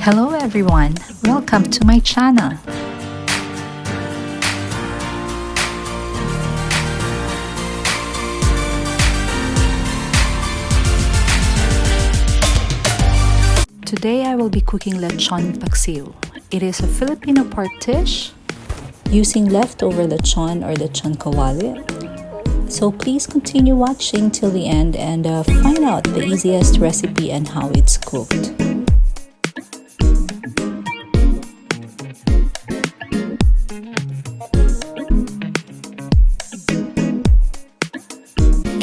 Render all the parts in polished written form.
Hello everyone, welcome to my channel. Today I will be cooking Lechon Paksiw. It is a Filipino pork dish using leftover lechon or lechon kawali. So please continue watching till the end and find out the easiest recipe and how it's cooked.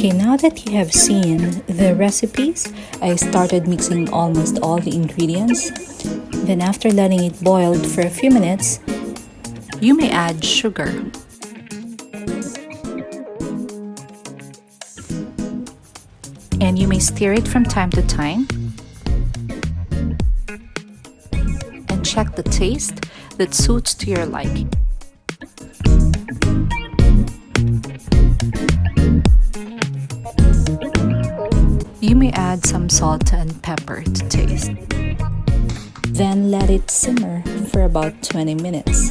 Okay, now that you have seen the recipes, I started mixing almost all the ingredients. Then after letting it boil for a few minutes, you may add sugar. And you may stir it from time to time. And check the taste that suits to your liking. You may add some salt and pepper to taste. Then let it simmer for about 20 minutes.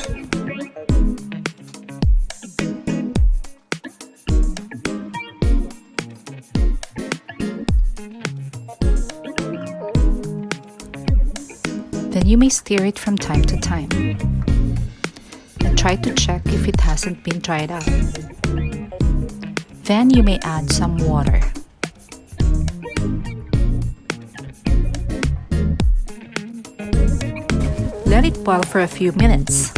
Then you may stir it from time to time. And try to check if it hasn't been dried out. Then you may add some water. Let it boil for a few minutes.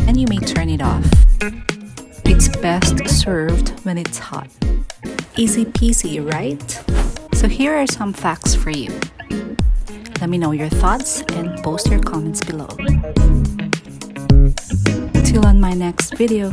And you may turn it off. It's best served when it's hot. Easy peasy, right? So here are some facts for you. Let me know your thoughts and post your comments below. Till on my next video.